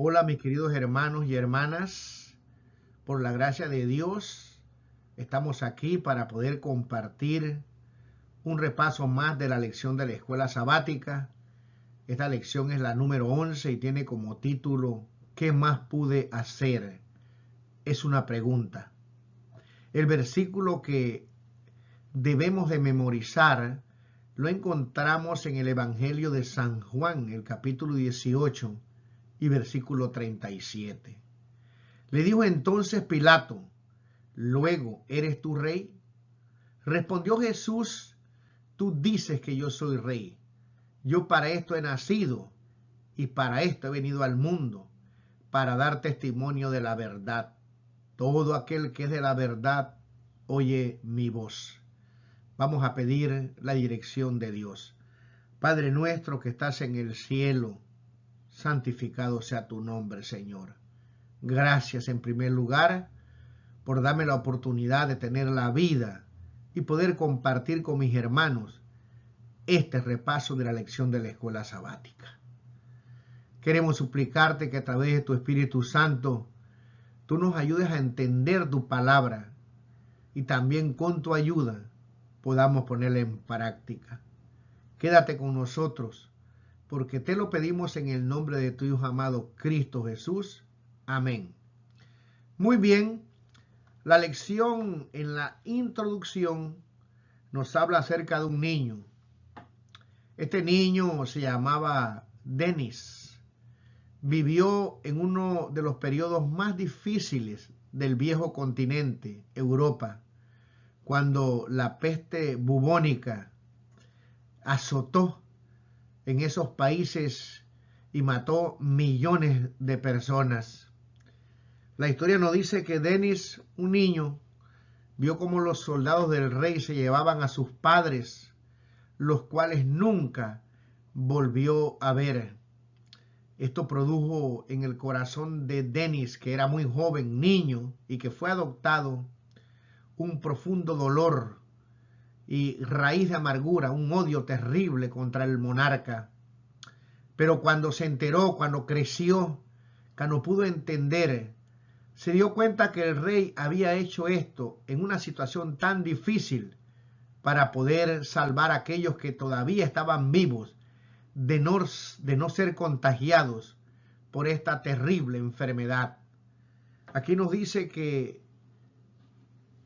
Hola mis queridos hermanos y hermanas, por la gracia de Dios estamos aquí para poder compartir un repaso más de la lección de la escuela sabática. Esta lección es la número 11 y tiene como título ¿Qué más pude hacer? Es una pregunta. El versículo que debemos de memorizar lo encontramos en el Evangelio de San Juan, el capítulo 18 y versículo 37. Le dijo entonces Pilato: ¿luego eres tú rey? Respondió Jesús: tú dices que yo soy rey. Yo para esto he nacido y para esto he venido al mundo, para dar testimonio de la verdad. Todo aquel que es de la verdad oye mi voz. Vamos a pedir la dirección de Dios. Padre nuestro que estás en el cielo, santificado sea tu nombre, Señor. Gracias en primer lugar por darme la oportunidad de tener la vida y poder compartir con mis hermanos este repaso de la lección de la escuela sabática. Queremos suplicarte que a través de tu Espíritu Santo tú nos ayudes a entender tu palabra y también con tu ayuda podamos ponerla en práctica. Quédate con nosotros, porque te lo pedimos en el nombre de tu Hijo amado Cristo Jesús. Amén. Muy bien, la lección en la introducción nos habla acerca de un niño. Este niño se llamaba Denis. Vivió en uno de los periodos más difíciles del viejo continente, Europa, cuando la peste bubónica azotó en esos países y mató millones de personas. La historia nos dice que Denis, un niño, vio cómo los soldados del rey se llevaban a sus padres, los cuales nunca volvió a ver. Esto produjo en el corazón de Denis, que era muy joven, niño, y que fue adoptado, un profundo dolor y raíz de amargura, un odio terrible contra el monarca. Pero cuando se enteró, cuando creció, cuando pudo entender, se dio cuenta que el rey había hecho esto en una situación tan difícil para poder salvar a aquellos que todavía estaban vivos de no ser contagiados por esta terrible enfermedad. Aquí nos dice que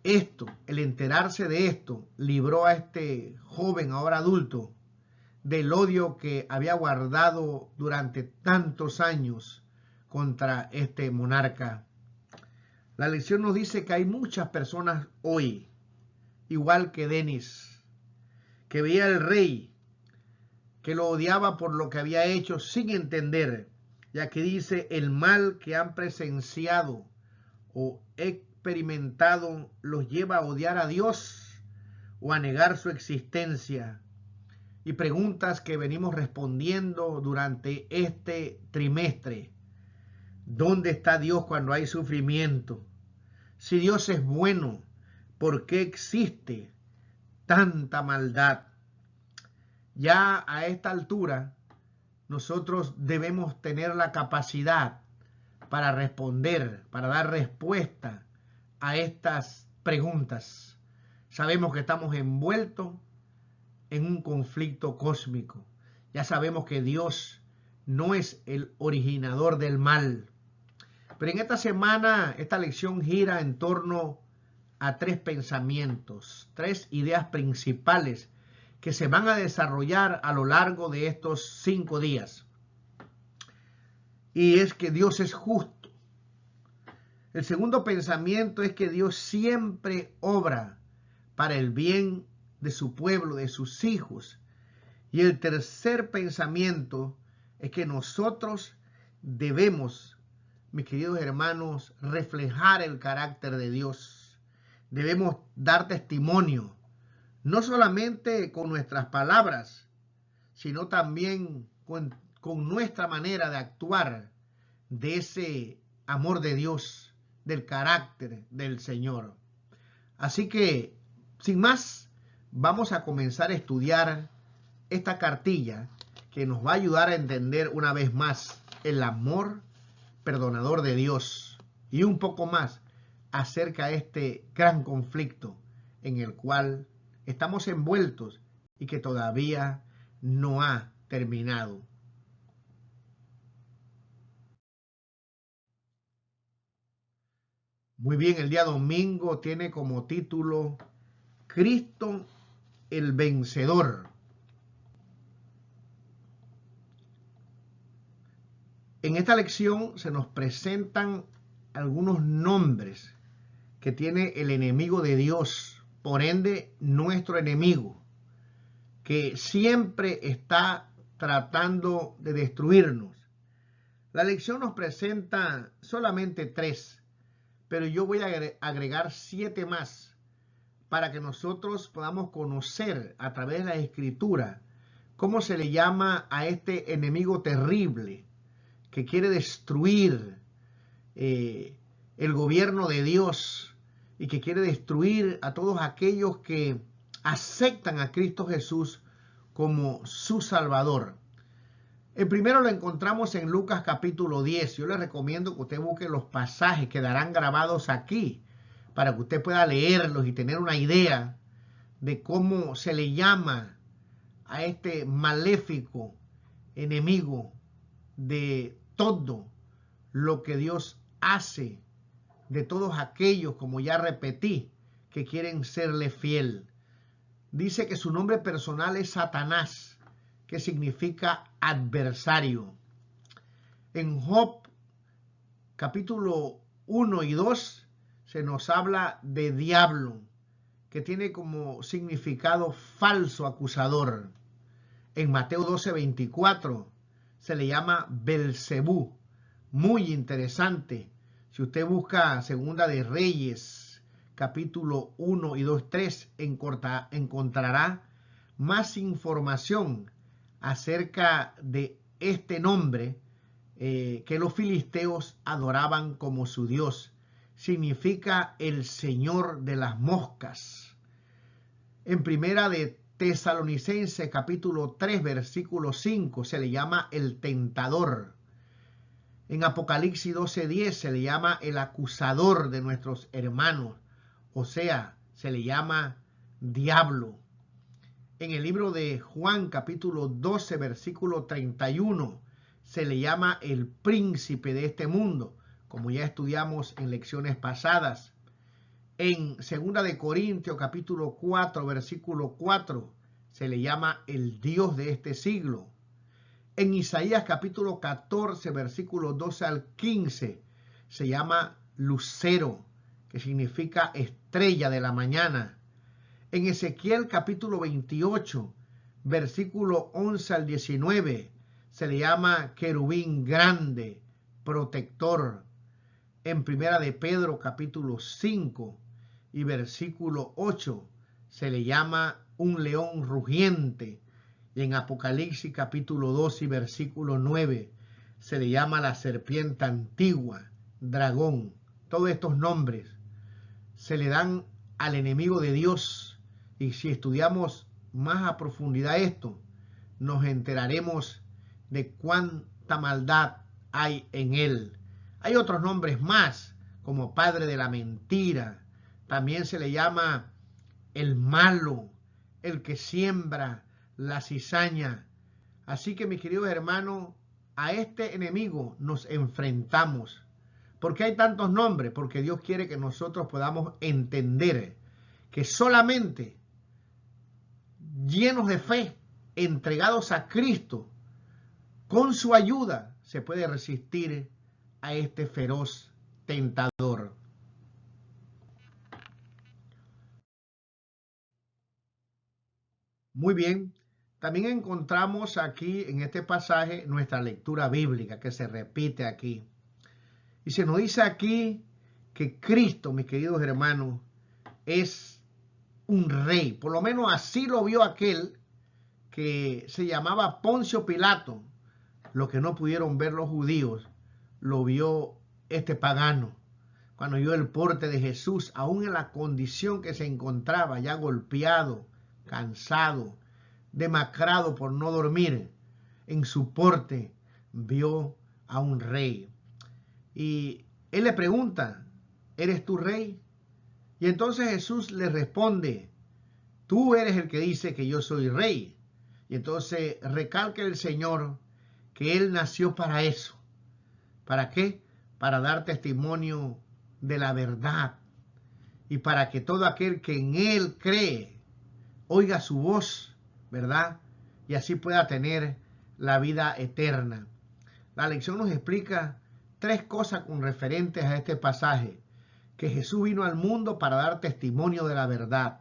el enterarse de esto, libró a este joven, ahora adulto, del odio que había guardado durante tantos años contra este monarca. La lección nos dice que hay muchas personas hoy, igual que Denis, que veía al rey, que lo odiaba por lo que había hecho sin entender, ya que dice el mal que han presenciado o experimentado los lleva a odiar a Dios o a negar su existencia. Y preguntas que venimos respondiendo durante este trimestre. ¿Dónde está Dios cuando hay sufrimiento? Si Dios es bueno, ¿por qué existe tanta maldad? Ya a esta altura, nosotros debemos tener la capacidad para responder, para dar respuesta a estas preguntas. Sabemos que estamos envueltos en un conflicto cósmico. Ya sabemos que Dios no es el originador del mal. Pero en esta semana, esta lección gira en torno a tres pensamientos, tres ideas principales que se van a desarrollar a lo largo de estos 5 días. Y es que Dios es justo. El segundo pensamiento es que Dios siempre obra para el bien de su pueblo, de sus hijos. Y el tercer pensamiento es que nosotros debemos, mis queridos hermanos, reflejar el carácter de Dios. Debemos dar testimonio, no solamente con nuestras palabras, sino también con nuestra manera de actuar, de ese amor de Dios, del carácter del Señor. Así que, sin más, vamos a comenzar a estudiar esta cartilla que nos va a ayudar a entender una vez más el amor perdonador de Dios y un poco más acerca de este gran conflicto en el cual estamos envueltos y que todavía no ha terminado. Muy bien, el día domingo tiene como título Cristo el Vencedor. En esta lección se nos presentan algunos nombres que tiene el enemigo de Dios, por ende nuestro enemigo, que siempre está tratando de destruirnos. La lección nos presenta solamente 3, pero yo voy a agregar 7 más para que nosotros podamos conocer a través de la Escritura cómo se le llama a este enemigo terrible que quiere destruir el gobierno de Dios y que quiere destruir a todos aquellos que aceptan a Cristo Jesús como su Salvador. El primero lo encontramos en Lucas capítulo 10. Yo le recomiendo que usted busque los pasajes, quedarán grabados aquí, para que usted pueda leerlos y tener una idea de cómo se le llama a este maléfico enemigo de todo lo que Dios hace, de todos aquellos, como ya repetí, que quieren serle fiel. Dice que su nombre personal es Satanás, que significa adversario. En Job capítulo 1 y 2 se nos habla de diablo, que tiene como significado falso acusador. En Mateo 12:24 se le llama Belcebú. Muy interesante. Si usted busca Segunda de Reyes, capítulo 1 y 2:3, encontrará más información acerca de este nombre que los filisteos adoraban como su Dios. Significa el Señor de las moscas. En Primera de Tesalonicenses, capítulo 3, versículo 5, se le llama el tentador. En Apocalipsis 12:10 se le llama el acusador de nuestros hermanos, o sea, se le llama diablo. En el libro de Juan, capítulo 12, versículo 31, se le llama el príncipe de este mundo, como ya estudiamos en lecciones pasadas. En 2 de Corintios, capítulo 4, versículo 4, se le llama el Dios de este siglo. En Isaías capítulo 14, versículos 12 al 15, se llama Lucero, que significa estrella de la mañana. En Ezequiel capítulo 28, versículo 11 al 19, se le llama querubín grande, protector. En Primera de Pedro capítulo 5 y versículo 8, se le llama un león rugiente. Y en Apocalipsis capítulo 2 y versículo 9 se le llama la serpiente antigua, dragón. Todos estos nombres se le dan al enemigo de Dios. Y si estudiamos más a profundidad esto, nos enteraremos de cuánta maldad hay en él. Hay otros nombres más, como padre de la mentira. También se le llama el malo, el que siembra la cizaña. Así que, mis queridos hermanos, a este enemigo nos enfrentamos. ¿Por qué hay tantos nombres? Porque Dios quiere que nosotros podamos entender que solamente llenos de fe, entregados a Cristo, con su ayuda, se puede resistir a este feroz tentador. Muy bien. También encontramos aquí en este pasaje nuestra lectura bíblica que se repite aquí. Y se nos dice aquí que Cristo, mis queridos hermanos, es un rey. Por lo menos así lo vio aquel que se llamaba Poncio Pilato. Lo que no pudieron ver los judíos, lo vio este pagano. Cuando vio el porte de Jesús, aún en la condición que se encontraba, ya golpeado, cansado, demacrado por no dormir, en su porte vio a un rey. Y él le pregunta, ¿eres tú rey? Y entonces Jesús le responde, tú eres el que dice que yo soy rey. Y entonces recalca el Señor que Él nació para eso. ¿Para qué? Para dar testimonio de la verdad y para que todo aquel que en Él cree oiga su voz, ¿verdad? Y así pueda tener la vida eterna. La lección nos explica tres cosas con referentes a este pasaje. Que Jesús vino al mundo para dar testimonio de la verdad.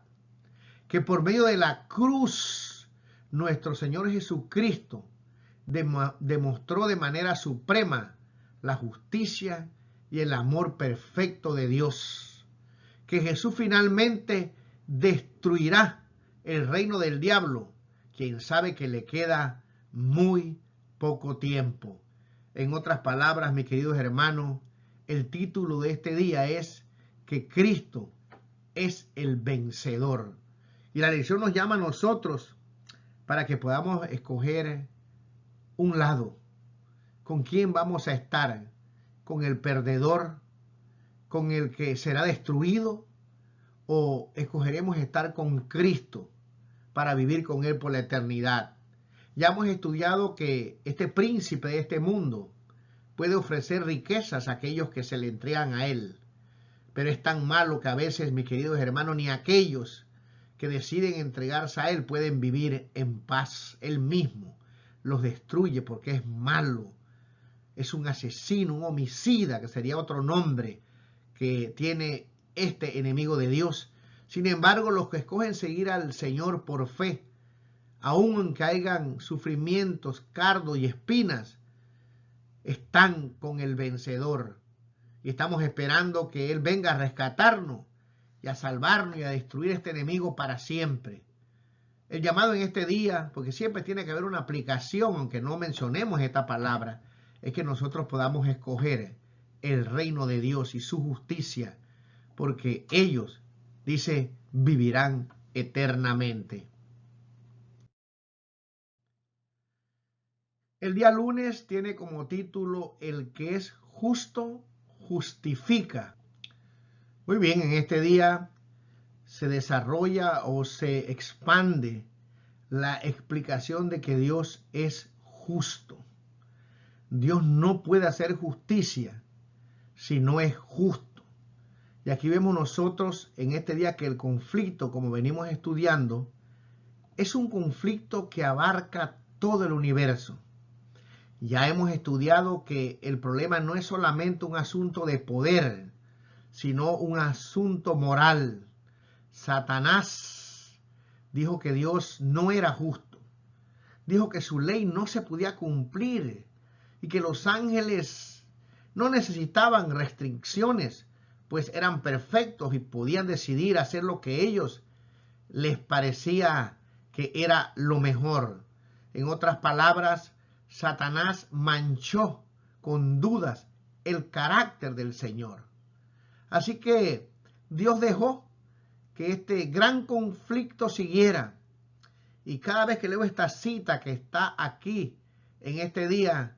Que por medio de la cruz, nuestro Señor Jesucristo demostró de manera suprema la justicia y el amor perfecto de Dios. Que Jesús finalmente destruirá el reino del diablo, quien sabe que le queda muy poco tiempo. En otras palabras, mis queridos hermanos, el título de este día es que Cristo es el vencedor. Y la lección nos llama a nosotros para que podamos escoger un lado. ¿Con quién vamos a estar? ¿Con el perdedor? ¿Con el que será destruido? ¿O escogeremos estar con Cristo para vivir con Él por la eternidad? Ya hemos estudiado que este príncipe de este mundo puede ofrecer riquezas a aquellos que se le entregan a Él. Pero es tan malo que a veces, mis queridos hermanos, ni aquellos que deciden entregarse a Él pueden vivir en paz. Él mismo los destruye porque es malo. Es un asesino, un homicida, que sería otro nombre que tiene este enemigo de Dios. Sin embargo, los que escogen seguir al Señor por fe, aun que hayan sufrimientos, cardos y espinas, están con el vencedor. Y estamos esperando que Él venga a rescatarnos y a salvarnos y a destruir este enemigo para siempre. El llamado en este día, porque siempre tiene que haber una aplicación, aunque no mencionemos esta palabra, es que nosotros podamos escoger el reino de Dios y su justicia, porque ellos, dice, vivirán eternamente. El día lunes tiene como título el que es justo justifica. Muy bien, en este día se desarrolla o se expande la explicación de que Dios es justo. Dios no puede hacer justicia si no es justo. Y aquí vemos nosotros en este día que el conflicto, como venimos estudiando, es un conflicto que abarca todo el universo. Ya hemos estudiado que el problema no es solamente un asunto de poder, sino un asunto moral. Satanás dijo que Dios no era justo. Dijo que su ley no se podía cumplir y que los ángeles no necesitaban restricciones, pues eran perfectos y podían decidir hacer lo que ellos les parecía que era lo mejor. En otras palabras, Satanás manchó con dudas el carácter del Señor. Así que Dios dejó que este gran conflicto siguiera. Y cada vez que leo esta cita que está aquí en este día,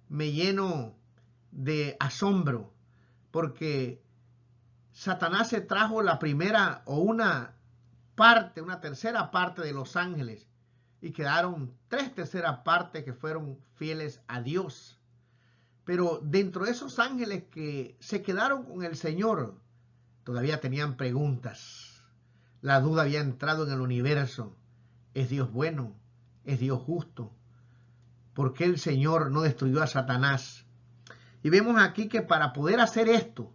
me lleno de asombro, porque Satanás se trajo la primera o una tercera parte de los ángeles, y quedaron 3/3 partes que fueron fieles a Dios. Pero dentro de esos ángeles que se quedaron con el Señor, todavía tenían preguntas. La duda había entrado en el universo. ¿Es Dios bueno? ¿Es Dios justo? ¿Por qué el Señor no destruyó a Satanás? Y vemos aquí que para poder hacer esto,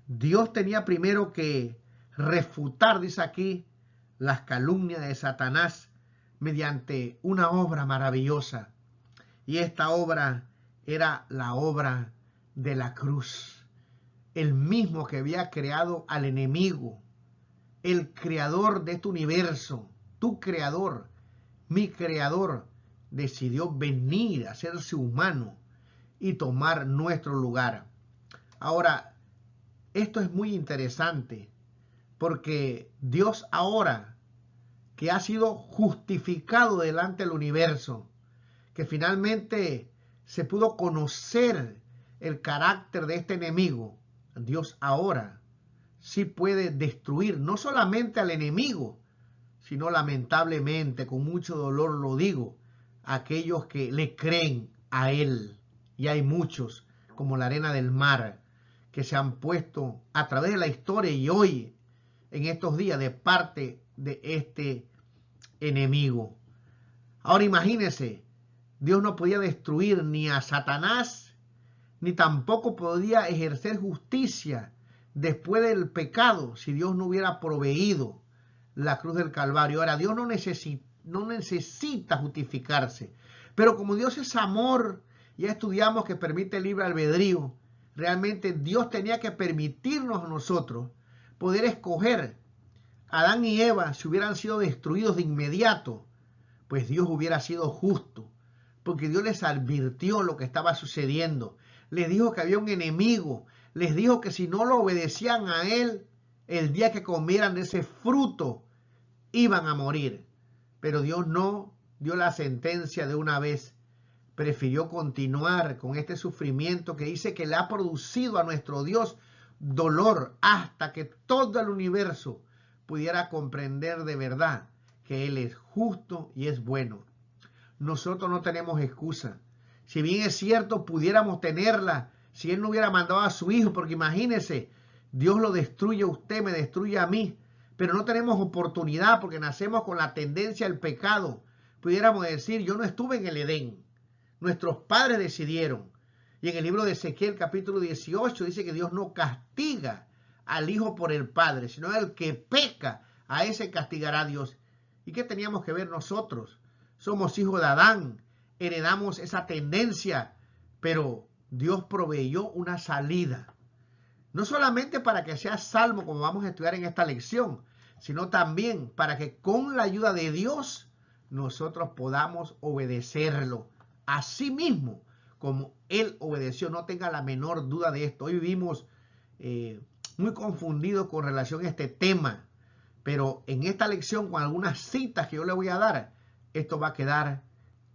Dios tenía primero que refutar, dice aquí, las calumnias de Satanás mediante una obra maravillosa. Y esta obra era la obra de la cruz. El mismo que había creado al enemigo, el creador de este universo, tu creador, mi creador, decidió venir a hacerse humano y tomar nuestro lugar. Ahora, esto es muy interesante porque Dios ahora, que ha sido justificado delante del universo, que finalmente se pudo conocer el carácter de este enemigo, Dios ahora sí puede destruir no solamente al enemigo, sino lamentablemente, con mucho dolor lo digo, a aquellos que le creen a él. Y hay muchos, como la arena del mar, que se han puesto a través de la historia y hoy, en estos días, de parte de este enemigo. Ahora imagínense, Dios no podía destruir ni a Satanás, ni tampoco podía ejercer justicia después del pecado si Dios no hubiera proveído la cruz del Calvario. Ahora, Dios no necesita justificarse, pero como Dios es amor, ya estudiamos que permite el libre albedrío, realmente Dios tenía que permitirnos a nosotros poder escoger. Adán y Eva, si hubieran sido destruidos de inmediato, pues Dios hubiera sido justo, porque Dios les advirtió lo que estaba sucediendo, les dijo que había un enemigo, les dijo que si no lo obedecían a él, el día que comieran de ese fruto, iban a morir. Pero Dios no dio la sentencia de una vez, prefirió continuar con este sufrimiento que dice que le ha producido a nuestro Dios dolor hasta que todo el universo pudiera comprender de verdad que Él es justo y es bueno. Nosotros no tenemos excusa. Si bien es cierto, pudiéramos tenerla si Él no hubiera mandado a su Hijo, porque imagínense, Dios lo destruye a usted, me destruye a mí, pero no tenemos oportunidad porque nacemos con la tendencia al pecado. Pudiéramos decir, yo no estuve en el Edén, nuestros padres decidieron. Y en el libro de Ezequiel capítulo 18 dice que Dios no castiga al hijo por el padre, sino el que peca, a ese castigará a Dios. ¿Y qué teníamos que ver nosotros? Somos hijos de Adán, heredamos esa tendencia, pero Dios proveyó una salida. No solamente para que seas salvo, como vamos a estudiar en esta lección, sino también para que con la ayuda de Dios nosotros podamos obedecerlo. Así mismo, como Él obedeció, no tenga la menor duda de esto. Hoy vivimos muy confundidos con relación a este tema, pero en esta lección, con algunas citas que yo le voy a dar, esto va a quedar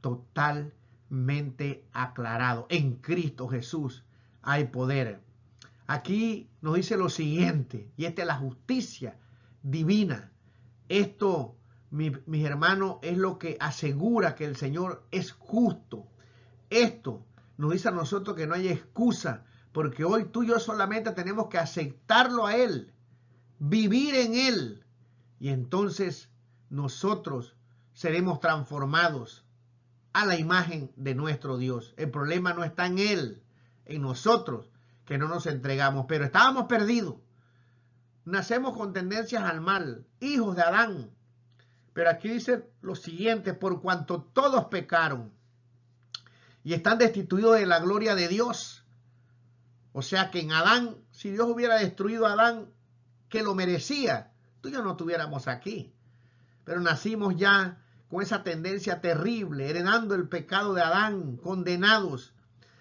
totalmente aclarado. En Cristo Jesús hay poder. Aquí nos dice lo siguiente, y esta es la justicia divina. Esto, mis hermanos, es lo que asegura que el Señor es justo. Esto nos dice a nosotros que no hay excusa, porque hoy tú y yo solamente tenemos que aceptarlo a Él, vivir en Él, y entonces nosotros seremos transformados a la imagen de nuestro Dios. El problema no está en Él, en nosotros, que no nos entregamos, pero estábamos perdidos. Nacemos con tendencias al mal, hijos de Adán. Pero aquí dice lo siguiente, por cuanto todos pecaron y están destituidos de la gloria de Dios. O sea que en Adán, si Dios hubiera destruido a Adán, que lo merecía, tú y yo no estuviéramos aquí. Pero nacimos ya con esa tendencia terrible, heredando el pecado de Adán, condenados.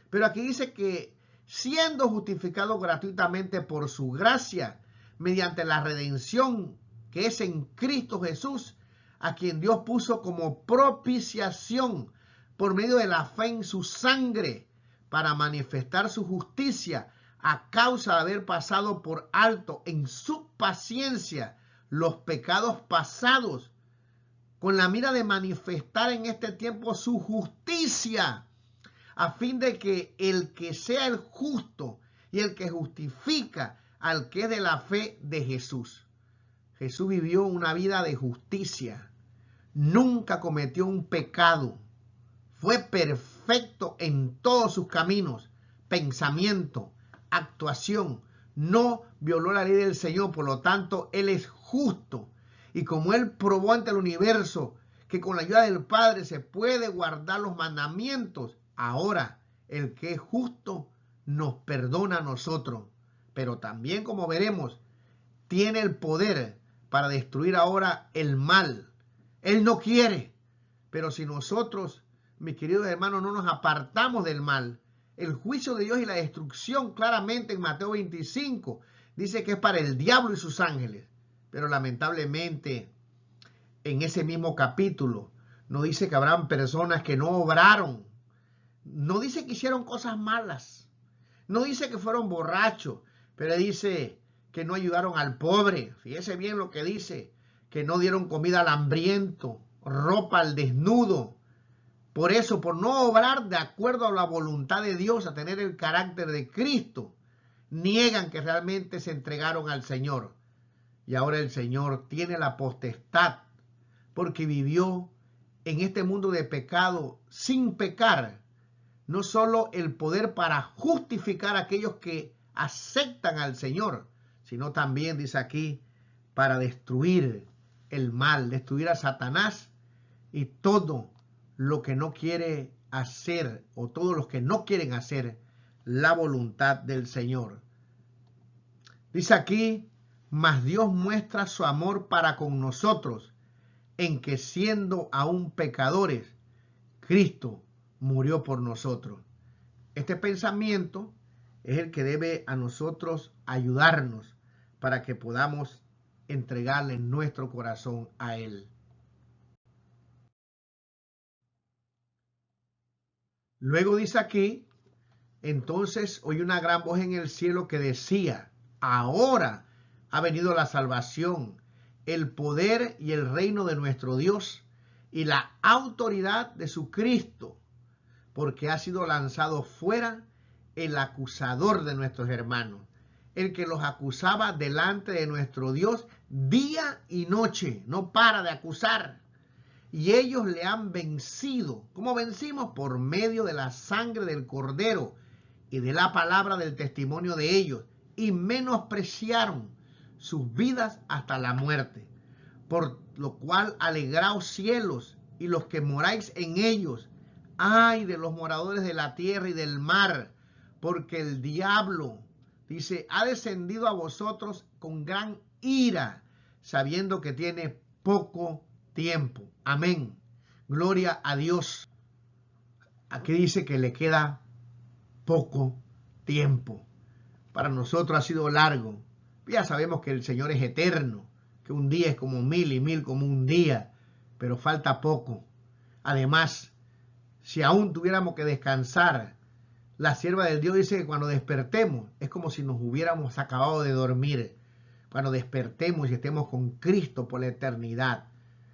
Pero aquí dice que siendo justificados gratuitamente por su gracia, mediante la redención que es en Cristo Jesús, a quien Dios puso como propiciación por medio de la fe en su sangre, para manifestar su justicia a causa de haber pasado por alto en su paciencia los pecados pasados, con la mira de manifestar en este tiempo su justicia, a fin de que el que sea el justo y el que justifica al que es de la fe de Jesús. Jesús vivió una vida de justicia, nunca cometió un pecado, fue perfecto en todos sus caminos, pensamiento, actuación, no violó la ley del Señor, por lo tanto, Él es justo. Y como Él probó ante el universo que con la ayuda del Padre se puede guardar los mandamientos, ahora el que es justo nos perdona a nosotros. Pero también, como veremos, tiene el poder para destruir ahora el mal. Él no quiere, pero si nosotros, mis queridos hermanos, no nos apartamos del mal, el juicio de Dios y la destrucción, claramente en Mateo 25, dice que es para el diablo y sus ángeles. Pero lamentablemente, en ese mismo capítulo, nos dice que habrán personas que no obraron. No dice que hicieron cosas malas. No dice que fueron borrachos, pero dice que no ayudaron al pobre. Fíjese bien lo que dice, que no dieron comida al hambriento, ropa al desnudo. Por eso, por no obrar de acuerdo a la voluntad de Dios, a tener el carácter de Cristo, niegan que realmente se entregaron al Señor. Y ahora el Señor tiene la potestad, porque vivió en este mundo de pecado sin pecar, no solo el poder para justificar a aquellos que aceptan al Señor, sino también, dice aquí, para destruir el mal, destruir a Satanás y todo lo que no quiere hacer, o todos los que no quieren hacer la voluntad del Señor. Dice aquí, mas Dios muestra su amor para con nosotros, en que siendo aún pecadores, Cristo murió por nosotros. Este pensamiento es el que debe a nosotros ayudarnos para que podamos entregarle nuestro corazón a Él. Luego dice aquí, entonces oí una gran voz en el cielo que decía, ahora ha venido la salvación, el poder y el reino de nuestro Dios y la autoridad de su Cristo, porque ha sido lanzado fuera el acusador de nuestros hermanos, el que los acusaba delante de nuestro Dios día y noche, no para de acusar. Y ellos le han vencido. ¿Cómo vencimos? Por medio de la sangre del Cordero y de la palabra del testimonio de ellos, y menospreciaron sus vidas hasta la muerte. Por lo cual alegraos cielos y los que moráis en ellos. Ay de los moradores de la tierra y del mar, porque el diablo, dice, ha descendido a vosotros con gran ira, sabiendo que tiene poco tiempo. Amén. Gloria a Dios. Aquí dice que le queda poco tiempo. Para nosotros ha sido largo. Ya sabemos que el Señor es eterno, que un día es como 1000 y 1000 como un día, pero falta poco. Además, si aún tuviéramos que descansar, la sierva del Dios dice que cuando despertemos es como si nos hubiéramos acabado de dormir. Cuando despertemos y estemos con Cristo por la eternidad.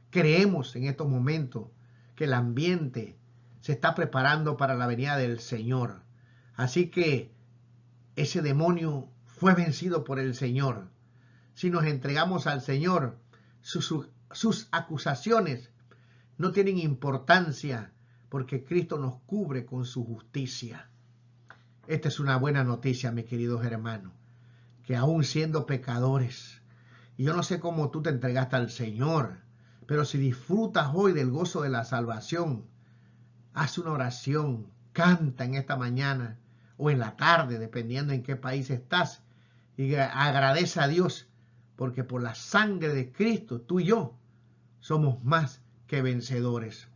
Creemos en estos momentos que el ambiente se está preparando para la venida del Señor. Así que ese demonio fue vencido por el Señor. Si nos entregamos al Señor, sus acusaciones no tienen importancia porque Cristo nos cubre con su justicia. Esta es una buena noticia, mis queridos hermanos, que aún siendo pecadores, y yo no sé cómo tú te entregaste al Señor, pero si disfrutas hoy del gozo de la salvación, haz una oración, canta en esta mañana o en la tarde, dependiendo en qué país estás, y agradece a Dios, porque por la sangre de Cristo, tú y yo somos más que vencedores.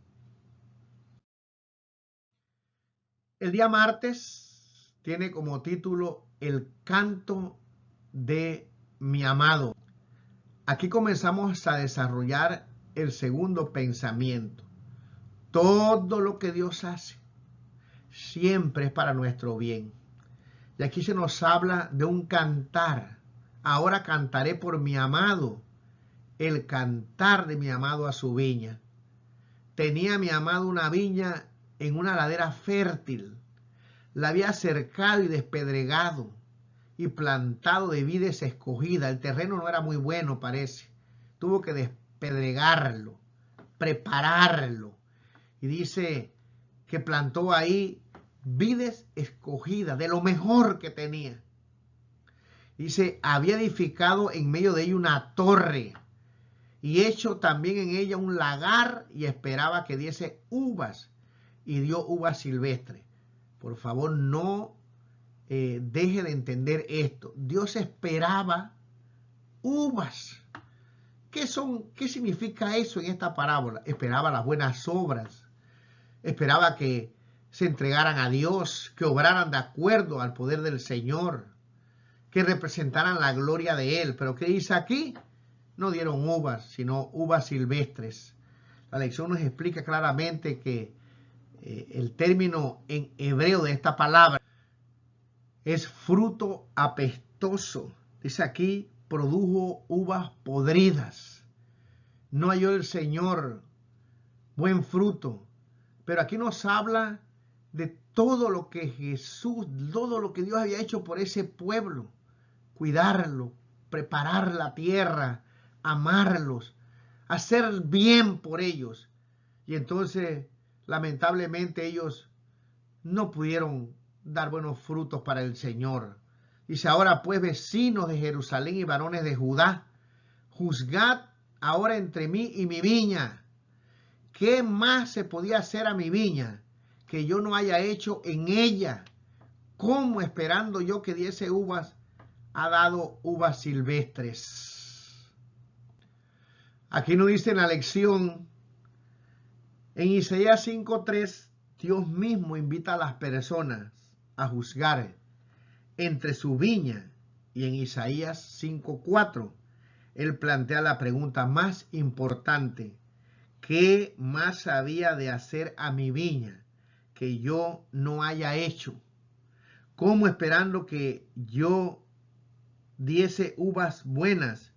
El día martes tiene como título El canto de mi amado. Aquí comenzamos a desarrollar el segundo pensamiento. Todo lo que Dios hace siempre es para nuestro bien. Y aquí se nos habla de un cantar. Ahora cantaré por mi amado, el cantar de mi amado a su viña. Tenía mi amado una viña en una ladera fértil. La había cercado y despedregado y plantado de vides escogida. El terreno no era muy bueno, parece. Tuvo que despedregarlo, prepararlo. Y dice que plantó ahí vides escogidas, de lo mejor que tenía. Dice, había edificado en medio de ella una torre y hecho también en ella un lagar y esperaba que diese uvas y dio uvas silvestres. Por favor, no deje de entender esto. Dios esperaba uvas. ¿Qué significa eso en esta parábola? Esperaba las buenas obras. Esperaba que se entregaran a Dios, que obraran de acuerdo al poder del Señor, que representaran la gloria de Él. Pero ¿qué dice aquí? No dieron uvas, sino uvas silvestres. La lección nos explica claramente que el término en hebreo de esta palabra es fruto apestoso. Dice aquí, produjo uvas podridas. No halló el Señor buen fruto. Pero aquí nos habla de todo lo que Jesús, todo lo que Dios había hecho por ese pueblo. Cuidarlo, preparar la tierra, amarlos, hacer bien por ellos. Y entonces, lamentablemente, ellos no pudieron dar buenos frutos para el Señor. Dice, ahora pues, vecinos de Jerusalén y varones de Judá, juzgad ahora entre mí y mi viña. ¿Qué más se podía hacer a mi viña que yo no haya hecho en ella? ¿Cómo, esperando yo que diese uvas, ha dado uvas silvestres? Aquí nos dice en la lección, en Isaías 5:3, Dios mismo invita a las personas a juzgar entre su viña, y en Isaías 5:4, Él plantea la pregunta más importante: ¿qué más había de hacer a mi viña que yo no haya hecho? ¿Cómo, esperando que yo diese uvas buenas,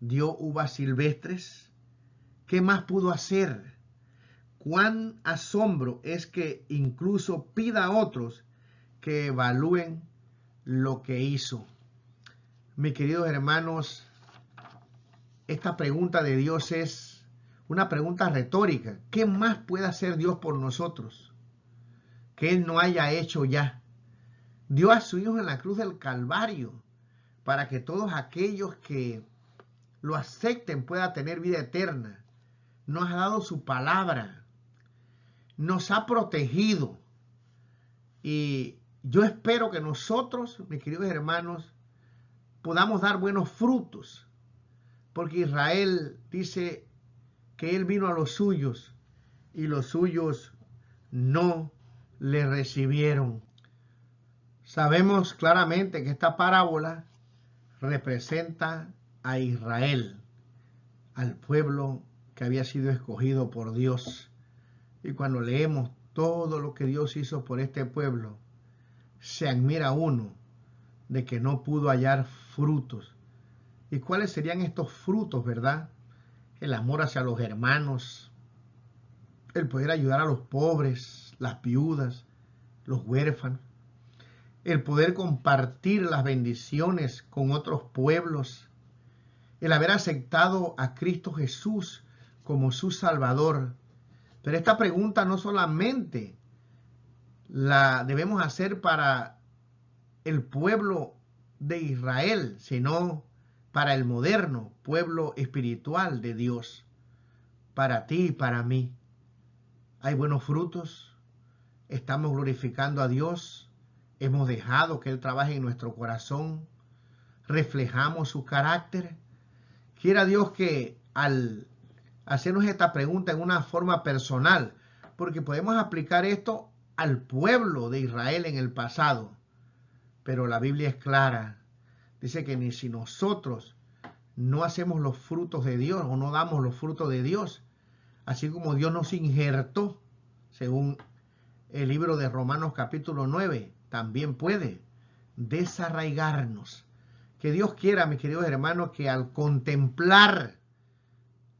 dio uvas silvestres? ¿Qué más pudo hacer? Cuán asombro es que incluso pida a otros que evalúen lo que hizo. Mis queridos hermanos, esta pregunta de Dios es una pregunta retórica. ¿Qué más puede hacer Dios por nosotros que Él no haya hecho ya? Dio a su Hijo en la cruz del Calvario para que todos aquellos que lo acepten puedan tener vida eterna. Nos ha dado su palabra, nos ha protegido, y yo espero que nosotros, mis queridos hermanos, podamos dar buenos frutos, porque Israel dice que Él vino a los suyos y los suyos no le recibieron. Sabemos claramente que esta parábola representa a Israel, al pueblo que había sido escogido por Dios. Y cuando leemos todo lo que Dios hizo por este pueblo, se admira uno de que no pudo hallar frutos. ¿Y cuáles serían estos frutos, verdad? El amor hacia los hermanos, el poder ayudar a los pobres, las viudas, los huérfanos, el poder compartir las bendiciones con otros pueblos, el haber aceptado a Cristo Jesús como su Salvador. Pero esta pregunta no solamente la debemos hacer para el pueblo de Israel, sino para el moderno pueblo espiritual de Dios, para ti y para mí. ¿Hay buenos frutos? ¿Estamos glorificando a Dios? ¿Hemos dejado que Él trabaje en nuestro corazón? ¿Reflejamos su carácter? Quiera Dios que al hacernos esta pregunta en una forma personal, porque podemos aplicar esto al pueblo de Israel en el pasado, pero la Biblia es clara. Dice que ni si nosotros no hacemos los frutos de Dios o no damos los frutos de Dios, así como Dios nos injertó, según el libro de Romanos capítulo 9, también puede desarraigarnos. Que Dios quiera, mis queridos hermanos, que al contemplar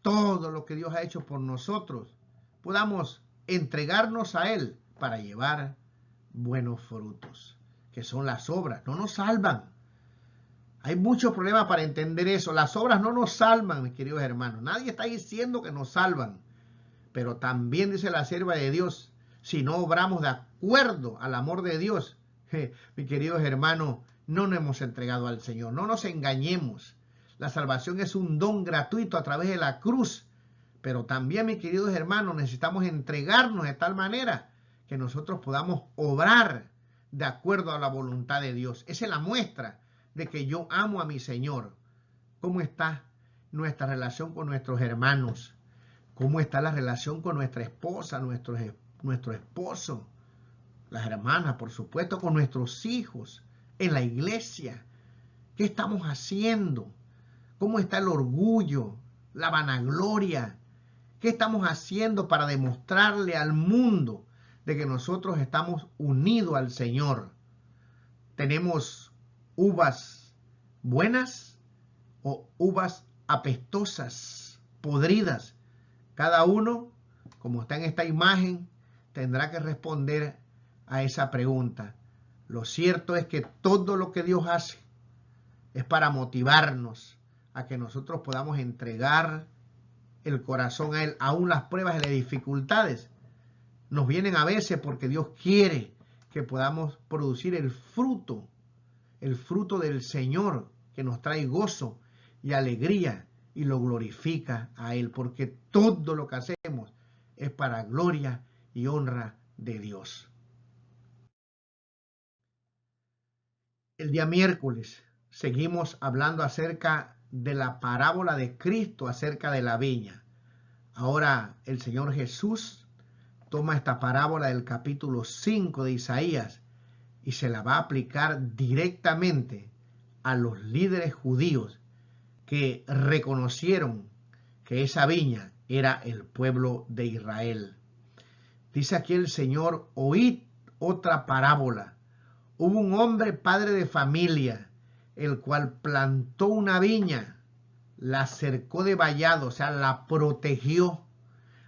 todo lo que Dios ha hecho por nosotros, podamos entregarnos a Él para llevar buenos frutos, que son las obras. No nos salvan. Hay muchos problemas para entender eso. Las obras no nos salvan, mis queridos hermanos. Nadie está diciendo que nos salvan. Pero también dice la sierva de Dios, si no obramos de acuerdo al amor de Dios, mis queridos hermanos, no nos hemos entregado al Señor. No nos engañemos. La salvación es un don gratuito a través de la cruz. Pero también, mis queridos hermanos, necesitamos entregarnos de tal manera que nosotros podamos obrar de acuerdo a la voluntad de Dios. Esa es la muestra de que yo amo a mi Señor. ¿Cómo está nuestra relación con nuestros hermanos? ¿Cómo está la relación con nuestra esposa, nuestro esposo? Las hermanas, por supuesto, con nuestros hijos, en la iglesia. ¿Qué estamos haciendo? ¿Cómo está el orgullo, la vanagloria? ¿Qué estamos haciendo para demostrarle al mundo de que nosotros estamos unidos al Señor? ¿Tenemos uvas buenas o uvas apestosas, podridas? Cada uno, como está en esta imagen, tendrá que responder a esa pregunta. Lo cierto es que todo lo que Dios hace es para motivarnos a que nosotros podamos entregar el corazón a Él. Aún las pruebas y las dificultades nos vienen a veces porque Dios quiere que podamos producir el fruto del Señor, que nos trae gozo y alegría y lo glorifica a Él, porque todo lo que hacemos es para gloria y honra de Dios. El día miércoles seguimos hablando acerca de la parábola de Cristo acerca de la viña. Ahora el Señor Jesús toma esta parábola del capítulo 5 de Isaías y se la va a aplicar directamente a los líderes judíos que reconocieron que esa viña era el pueblo de Israel. Dice aquí el Señor: oíd otra parábola. Hubo un hombre padre de familia, el cual plantó una viña, la cercó de vallado, o sea, la protegió,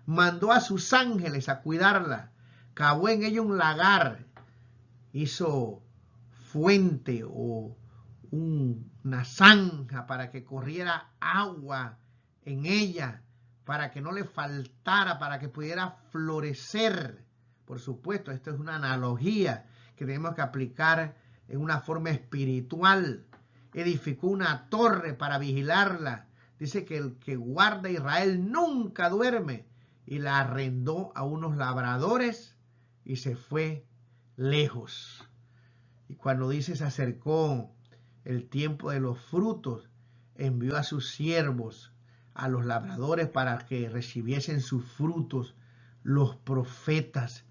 mandó a sus ángeles a cuidarla, cavó en ella un lagar, hizo fuente o una zanja para que corriera agua en ella, para que no le faltara, para que pudiera florecer. Por supuesto, esto es una analogía que tenemos que aplicar en una forma espiritual. Edificó una torre para vigilarla. Dice que el que guarda a Israel nunca duerme, y la arrendó a unos labradores y se fue lejos. Y cuando dice se acercó el tiempo de los frutos, envió a sus siervos, a los labradores, para que recibiesen sus frutos, los profetas.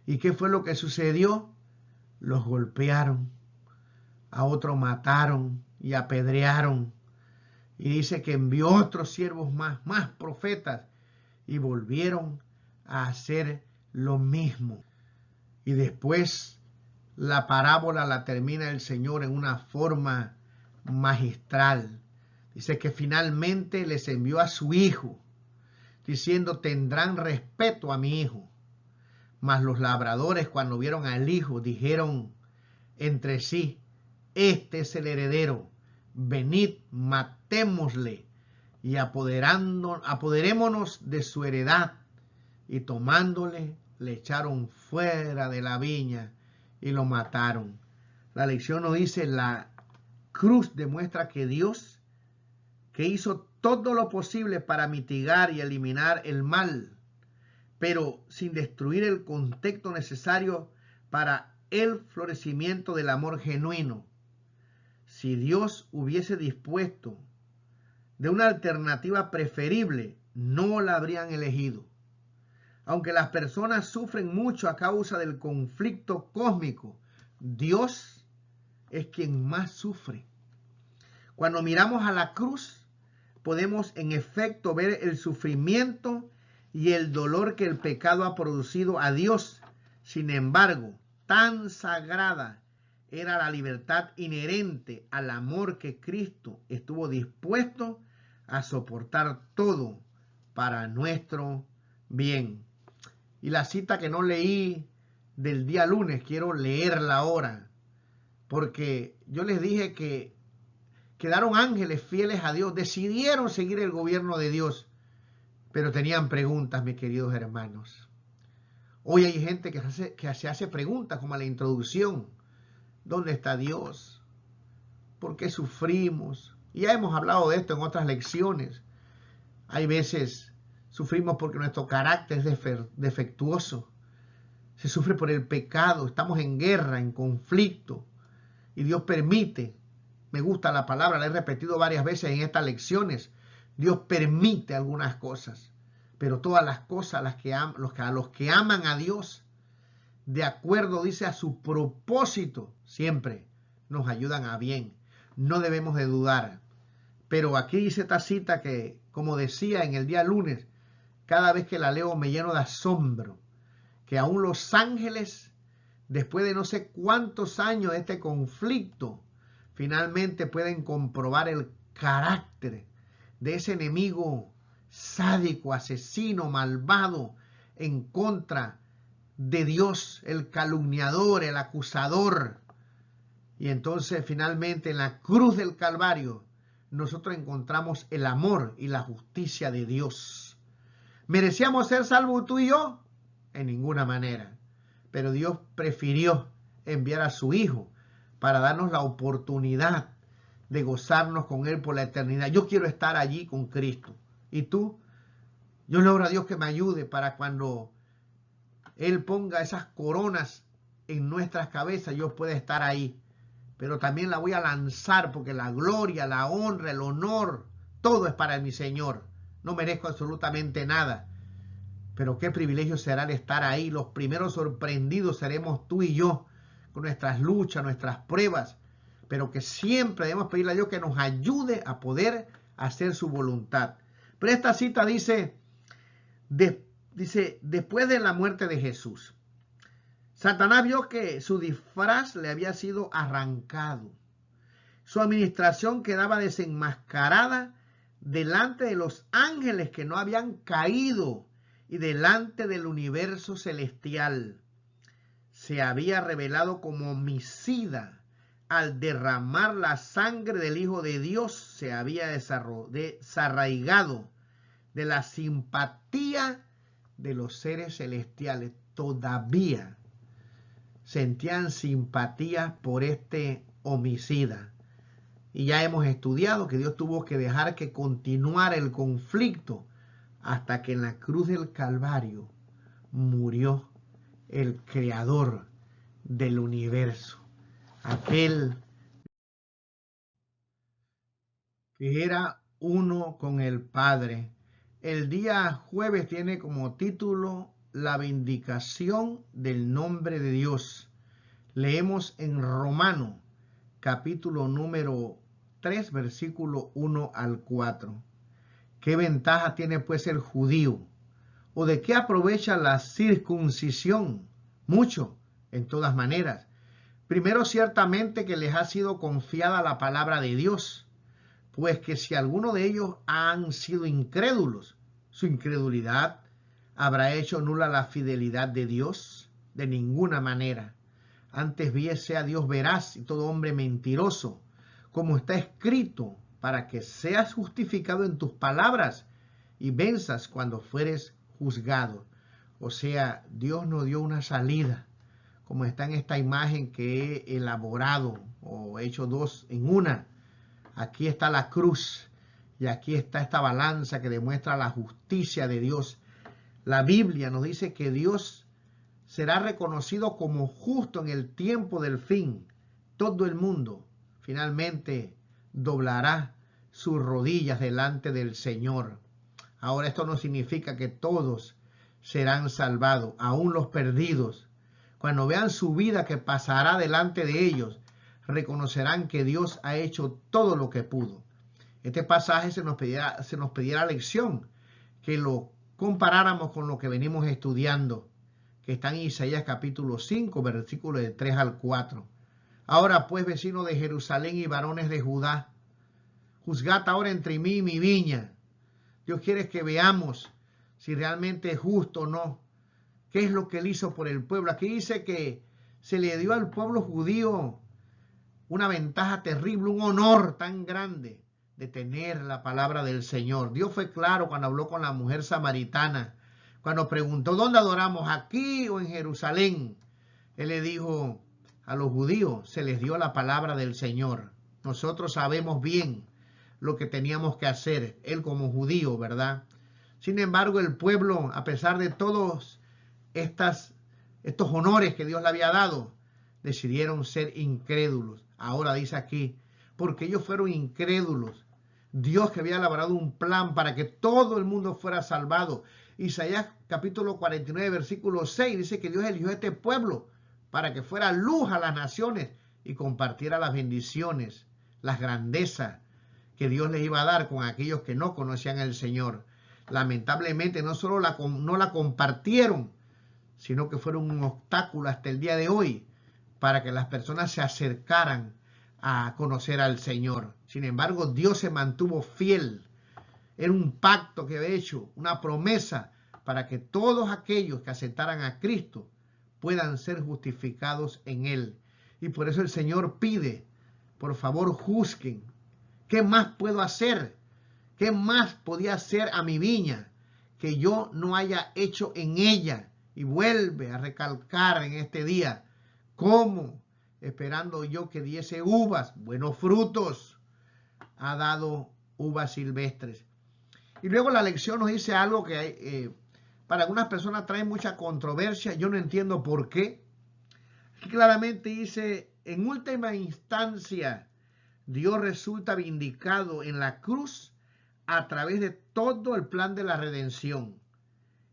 ¿Y qué fue lo que sucedió? Los golpearon, a otros mataron y apedrearon. Y dice que envió otros siervos más profetas, y volvieron a hacer lo mismo. Y después la parábola la termina el Señor en una forma magistral. Dice que finalmente les envió a su hijo, diciendo: tendrán respeto a mi hijo. Mas los labradores, cuando vieron al hijo, dijeron entre sí: este es el heredero, venid, matémosle y apoderémonos de su heredad. Y tomándole, le echaron fuera de la viña y lo mataron. La lección nos dice: la cruz demuestra que Dios, que hizo todo lo posible para mitigar y eliminar el mal, pero sin destruir el contexto necesario para el florecimiento del amor genuino. Si Dios hubiese dispuesto de una alternativa preferible, no la habrían elegido. Aunque las personas sufren mucho a causa del conflicto cósmico, Dios es quien más sufre. Cuando miramos a la cruz, podemos en efecto ver el sufrimiento y el dolor que el pecado ha producido a Dios. Sin embargo, tan sagrada era la libertad inherente al amor que Cristo estuvo dispuesto a soportar todo para nuestro bien. Y la cita que no leí del día lunes, quiero leerla ahora, porque yo les dije que quedaron ángeles fieles a Dios, decidieron seguir el gobierno de Dios, pero tenían preguntas, mis queridos hermanos. Hoy hay gente que se hace preguntas como a la introducción: ¿dónde está Dios? ¿Por qué sufrimos? Y ya hemos hablado de esto en otras lecciones. Hay veces sufrimos porque nuestro carácter es defectuoso. Se sufre por el pecado, estamos en guerra, en conflicto, y Dios permite. Me gusta la palabra, la he repetido varias veces en estas lecciones. Dios permite algunas cosas, pero todas las cosas a los que aman a Dios, de acuerdo, dice, a su propósito, siempre nos ayudan a bien. No debemos de dudar. Pero aquí dice esta cita que, como decía en el día lunes, cada vez que la leo me lleno de asombro, que aún los ángeles después de no sé cuántos años de este conflicto, finalmente pueden comprobar el carácter de ese enemigo sádico, asesino, malvado, en contra de Dios, el calumniador, el acusador. Y entonces finalmente en la cruz del Calvario nosotros encontramos el amor y la justicia de Dios. ¿Merecíamos ser salvos tú y yo? En ninguna manera. Pero Dios prefirió enviar a su Hijo para darnos la oportunidad de gozarnos con Él por la eternidad. Yo quiero estar allí con Cristo. ¿Y tú? Yo le oro a Dios que me ayude para cuando Él ponga esas coronas en nuestras cabezas, yo pueda estar ahí. Pero también la voy a lanzar porque la gloria, la honra, el honor, todo es para mi Señor. No merezco absolutamente nada. Pero qué privilegio será el estar ahí. Los primeros sorprendidos seremos tú y yo con nuestras luchas, nuestras pruebas. Pero que siempre debemos pedirle a Dios que nos ayude a poder hacer su voluntad. Pero esta cita dice, después de la muerte de Jesús, Satanás vio que su disfraz le había sido arrancado. Su administración quedaba desenmascarada delante de los ángeles que no habían caído y delante del universo celestial. Se había revelado como homicida. Al derramar la sangre del Hijo de Dios, se había desarraigado de la simpatía de los seres celestiales. Todavía sentían simpatía por este homicida. Y ya hemos estudiado que Dios tuvo que dejar que continuara el conflicto hasta que en la cruz del Calvario murió el creador del universo. Aquel que era uno con el Padre. El día jueves tiene como título La vindicación del nombre de Dios. Leemos en Romano, capítulo número 3, versículo 1 al 4. ¿Qué ventaja tiene pues el judío? ¿O de qué aprovecha la circuncisión? Mucho, en todas maneras. Primero, ciertamente que les ha sido confiada la palabra de Dios, pues que si alguno de ellos han sido incrédulos, su incredulidad habrá hecho nula la fidelidad de Dios. De ninguna manera. Antes bien sea Dios veraz y todo hombre mentiroso, como está escrito, para que seas justificado en tus palabras y venzas cuando fueres juzgado. O sea, Dios nos dio una salida, como está en esta imagen que he elaborado o he hecho dos en una. Aquí está la cruz y aquí está esta balanza que demuestra la justicia de Dios. La Biblia nos dice que Dios será reconocido como justo en el tiempo del fin. Todo el mundo finalmente doblará sus rodillas delante del Señor. Ahora, esto no significa que todos serán salvados, aún los perdidos. Cuando vean su vida que pasará delante de ellos, reconocerán que Dios ha hecho todo lo que pudo. Este pasaje se nos pedía lección, que lo comparáramos con lo que venimos estudiando, que está en Isaías capítulo 5, versículos de 3 al 4. Ahora pues, vecinos de Jerusalén y varones de Judá, juzgad ahora entre mí y mi viña. Dios quiere que veamos si realmente es justo o no. ¿Qué es lo que él hizo por el pueblo? Aquí dice que se le dio al pueblo judío una ventaja terrible, un honor tan grande de tener la palabra del Señor. Dios fue claro cuando habló con la mujer samaritana, cuando preguntó, ¿dónde adoramos? ¿Aquí o en Jerusalén? Él le dijo a los judíos, se les dio la palabra del Señor. Nosotros sabemos bien lo que teníamos que hacer, él como judío, ¿verdad? Sin embargo, el pueblo, a pesar de todos estos honores que Dios le había dado, decidieron ser incrédulos. Ahora dice aquí, porque ellos fueron incrédulos. Dios, que había elaborado un plan para que todo el mundo fuera salvado. Isaías capítulo 49, versículo 6, dice que Dios eligió a este pueblo para que fuera luz a las naciones y compartiera las bendiciones, las grandezas que Dios les iba a dar con aquellos que no conocían al Señor. Lamentablemente no solo no la compartieron, sino que fueron un obstáculo hasta el día de hoy para que las personas se acercaran a conocer al Señor. Sin embargo, Dios se mantuvo fiel. Era un pacto que había hecho, una promesa para que todos aquellos que aceptaran a Cristo puedan ser justificados en Él. Y por eso el Señor pide, por favor, juzguen. ¿Qué más puedo hacer? ¿Qué más podía hacer a mi viña que yo no haya hecho en ella? Y vuelve a recalcar en este día, ¿cómo? Esperando yo que diese uvas, buenos frutos, ha dado uvas silvestres. Y luego la lección nos dice algo que para algunas personas trae mucha controversia. Yo no entiendo por qué. Claramente dice, en última instancia, Dios resulta vindicado en la cruz a través de todo el plan de la redención.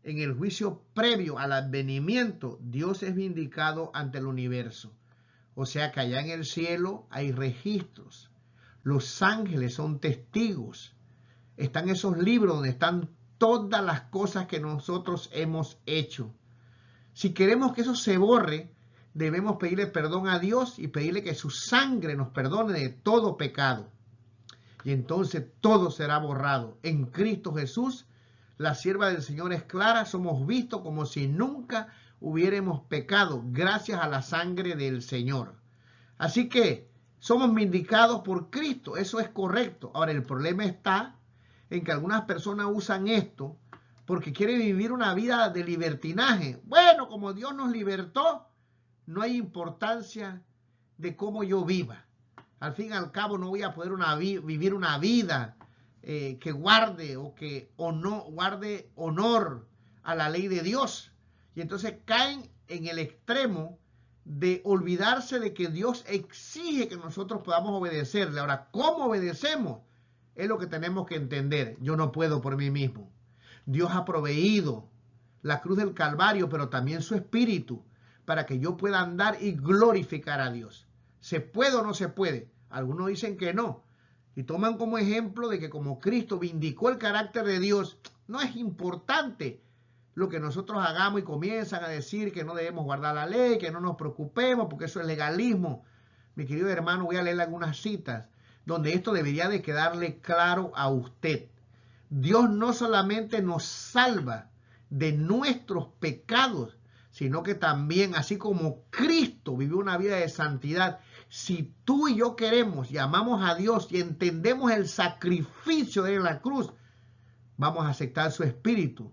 En el juicio previo al advenimiento, Dios es vindicado ante el universo. O sea que allá en el cielo hay registros. Los ángeles son testigos. Están esos libros donde están todas las cosas que nosotros hemos hecho. Si queremos que eso se borre, debemos pedirle perdón a Dios y pedirle que su sangre nos perdone de todo pecado. Y entonces todo será borrado. En Cristo Jesús, la sierva del Señor es clara, somos vistos como si nunca hubiéramos pecado, gracias a la sangre del Señor. Así que somos vindicados por Cristo, eso es correcto. Ahora, el problema está en que algunas personas usan esto porque quieren vivir una vida de libertinaje. Bueno, como Dios nos libertó, no hay importancia de cómo yo viva. Al fin y al cabo no voy a poder vivir una vida que guarde o no guarde honor a la ley de Dios. Y entonces caen en el extremo de olvidarse de que Dios exige que nosotros podamos obedecerle. Ahora, ¿cómo obedecemos? Es lo que tenemos que entender. Yo no puedo por mí mismo. Dios ha proveído la cruz del Calvario, pero también su Espíritu, para que yo pueda andar y glorificar a Dios. ¿Se puede o no se puede? Algunos dicen que no. Y toman como ejemplo de que como Cristo vindicó el carácter de Dios, no es importante lo que nosotros hagamos y comienzan a decir que no debemos guardar la ley, que no nos preocupemos, porque eso es legalismo. Mi querido hermano, voy a leer algunas citas donde esto debería de quedarle claro a usted. Dios no solamente nos salva de nuestros pecados, sino que también, así como Cristo vivió una vida de santidad, si tú y yo queremos y amamos a Dios y entendemos el sacrificio de la cruz, vamos a aceptar su Espíritu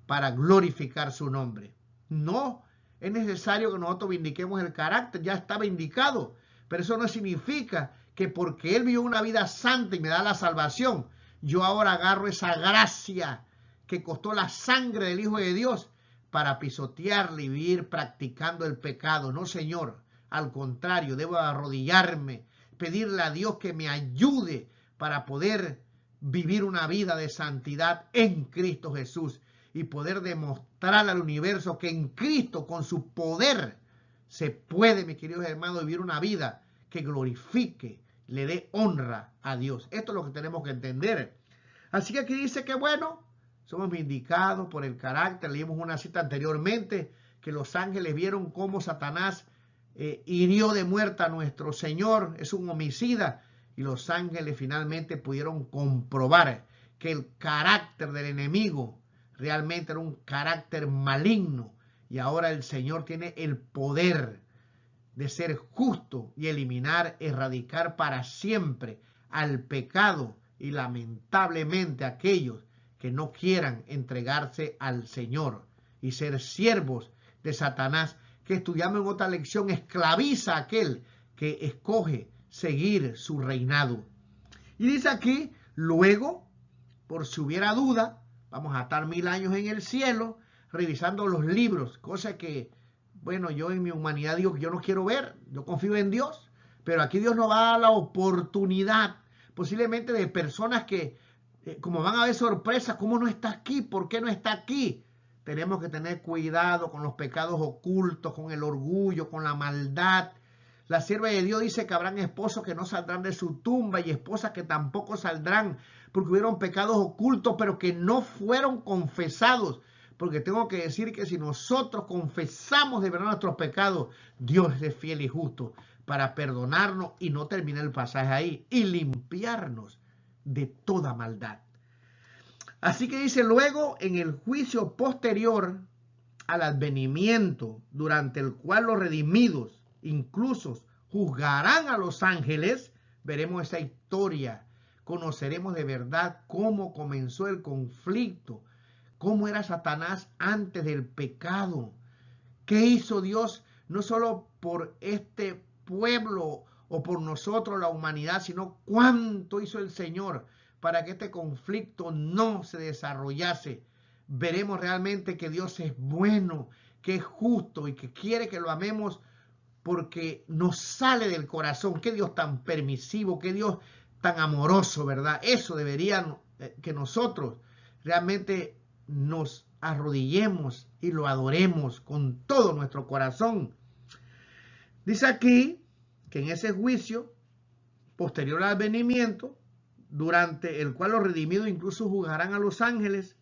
para glorificar su nombre. No es necesario que nosotros vindiquemos el carácter, ya está vindicado, pero eso no significa que porque Él vivió una vida santa y me da la salvación, yo ahora agarro esa gracia que costó la sangre del Hijo de Dios para pisotearle y vivir practicando el pecado. No, Señor, al contrario, debo arrodillarme, pedirle a Dios que me ayude para poder vivir una vida de santidad en Cristo Jesús y poder demostrar al universo que en Cristo, con su poder, se puede, mis queridos hermanos, vivir una vida que glorifique, le dé honra a Dios. Esto es lo que tenemos que entender. Así que aquí dice que, bueno, somos vindicados por el carácter. Leímos una cita anteriormente que los ángeles vieron cómo Satanás hirió de muerte a nuestro Señor. Es un homicida. Y los ángeles finalmente pudieron comprobar que el carácter del enemigo realmente era un carácter maligno. Y ahora el Señor tiene el poder de ser justo y eliminar, erradicar para siempre al pecado y lamentablemente aquellos que no quieran entregarse al Señor y ser siervos de Satanás, que estudiamos en otra lección, esclaviza a aquel que escoge seguir su reinado. Y dice aquí, luego, por si hubiera duda, vamos a estar 1000 años en el cielo, revisando los libros, cosa que, bueno, yo en mi humanidad digo que yo no quiero ver, yo confío en Dios, pero aquí Dios nos va a dar la oportunidad, posiblemente de personas que, como van a haber sorpresas, ¿cómo no está aquí? ¿Por qué no está aquí? Tenemos que tener cuidado con los pecados ocultos, con el orgullo, con la maldad. La sierva de Dios dice que habrán esposos que no saldrán de su tumba y esposas que tampoco saldrán porque hubieron pecados ocultos, pero que no fueron confesados. porque tengo que decir que si nosotros confesamos de verdad nuestros pecados, Dios es fiel y justo para perdonarnos, y no termina el pasaje ahí, y limpiarnos de toda maldad. Así que dice, luego en el juicio posterior al advenimiento, durante el cual los redimidos incluso juzgarán a los ángeles, veremos esa historia, conoceremos de verdad cómo comenzó el conflicto, cómo era Satanás antes del pecado, qué hizo Dios no solo por este pueblo o por nosotros, la humanidad, sino cuánto hizo el Señor para que este conflicto no se desarrollase. Veremos realmente que Dios es bueno, que es justo y que quiere que lo amemos porque nos sale del corazón. Qué Dios tan permisivo, qué Dios tan amoroso, ¿verdad? Eso debería que nosotros realmente nos arrodillemos y lo adoremos con todo nuestro corazón. Dice aquí que en ese juicio posterior al advenimiento, durante el cual los redimidos incluso juzgarán a los ángeles,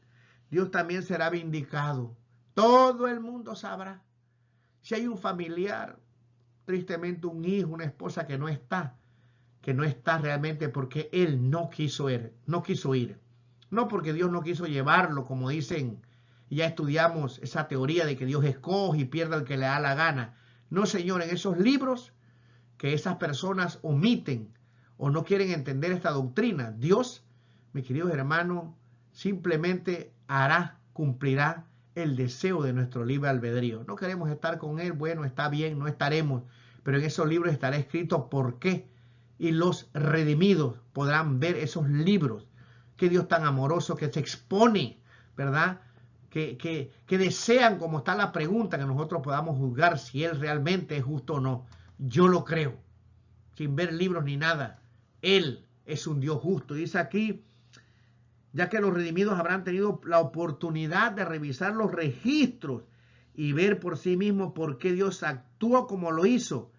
Dios también será vindicado. Todo el mundo sabrá. Si hay un familiar, tristemente un hijo, una esposa que no está realmente porque él no quiso ir. No porque Dios no quiso llevarlo, como dicen, ya estudiamos esa teoría de que Dios escoge y pierde al que le da la gana. No, Señor, en esos libros que esas personas omiten o no quieren entender esta doctrina, Dios, mis queridos hermanos, simplemente cumplirá el deseo de nuestro libre albedrío. No queremos estar con Él, bueno, está bien, no estaremos, pero en esos libros estará escrito por qué, y los redimidos podrán ver esos libros. Qué Dios tan amoroso que se expone, ¿verdad? Que desean, como está la pregunta, que nosotros podamos juzgar si Él realmente es justo o no. Yo lo creo, sin ver libros ni nada. Él es un Dios justo. Dice aquí, ya que los redimidos habrán tenido la oportunidad de revisar los registros y ver por sí mismos por qué Dios actuó como lo hizo,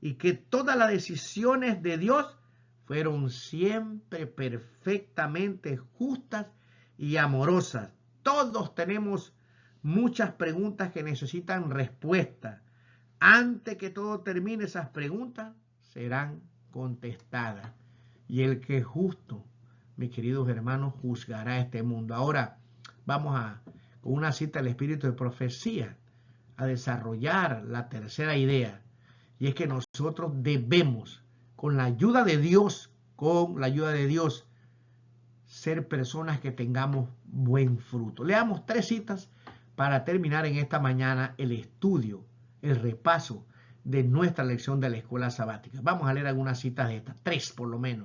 y que todas las decisiones de Dios fueron siempre perfectamente justas y amorosas. Todos tenemos muchas preguntas que necesitan respuesta. Antes que todo termine, esas preguntas serán contestadas. Y el que es justo, mis queridos hermanos, juzgará este mundo. Ahora vamos con una cita del Espíritu de Profecía, a desarrollar la tercera idea. Y es que nosotros debemos, con la ayuda de Dios, ser personas que tengamos buen fruto. Leamos 3 citas para terminar en esta mañana el estudio, el repaso de nuestra lección de la escuela sabática. Vamos a leer algunas citas de estas, 3 por lo menos.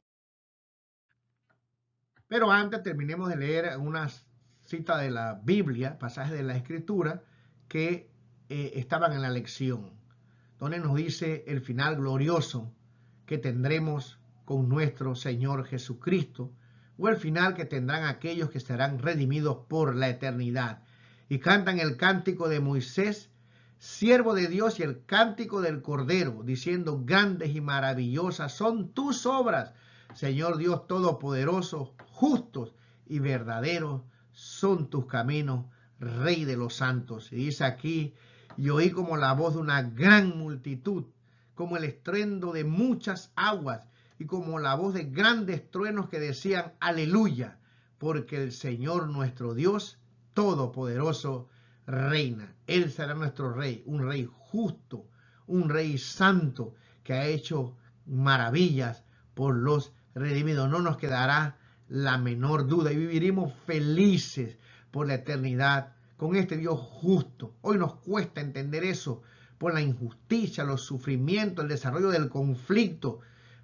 Pero antes terminemos de leer unas citas de la Biblia, pasajes de la Escritura que estaban en la lección, donde nos dice el final glorioso que tendremos con nuestro Señor Jesucristo, o el final que tendrán aquellos que serán redimidos por la eternidad. Y cantan el cántico de Moisés, siervo de Dios, y el cántico del Cordero, diciendo, grandes y maravillosas son tus obras, Señor Dios Todopoderoso, justos y verdaderos son tus caminos, Rey de los santos. Y dice aquí, y oí como la voz de una gran multitud, como el estruendo de muchas aguas, y como la voz de grandes truenos que decían, aleluya, porque el Señor nuestro Dios Todopoderoso reina. Él será nuestro Rey, un Rey justo, un Rey santo, que ha hecho maravillas por los redimidos. No nos quedará la menor duda y viviremos felices por la eternidad con este Dios justo. Hoy nos cuesta entender eso por la injusticia, los sufrimientos, el desarrollo del conflicto.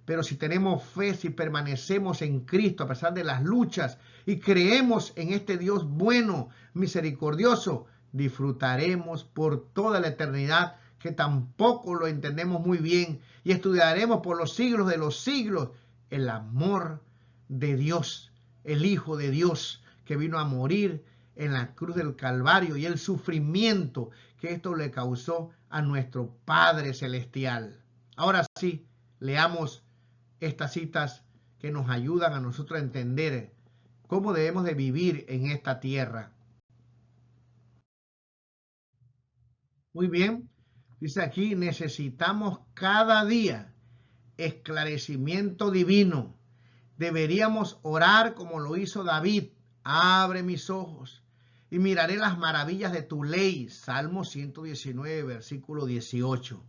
Pero si tenemos fe, si permanecemos en Cristo a pesar de las luchas y creemos en este Dios bueno, misericordioso, disfrutaremos por toda la eternidad, que tampoco lo entendemos muy bien, y estudiaremos por los siglos de los siglos el amor de Dios, el Hijo de Dios que vino a morir en la cruz del Calvario y el sufrimiento que esto le causó a nuestro Padre Celestial. Ahora sí, leamos estas citas que nos ayudan a nosotros a entender cómo debemos de vivir en esta tierra. Muy bien. Dice aquí, necesitamos cada día esclarecimiento divino. Deberíamos orar como lo hizo David. Abre mis ojos y miraré las maravillas de tu ley. Salmo 119, versículo 18.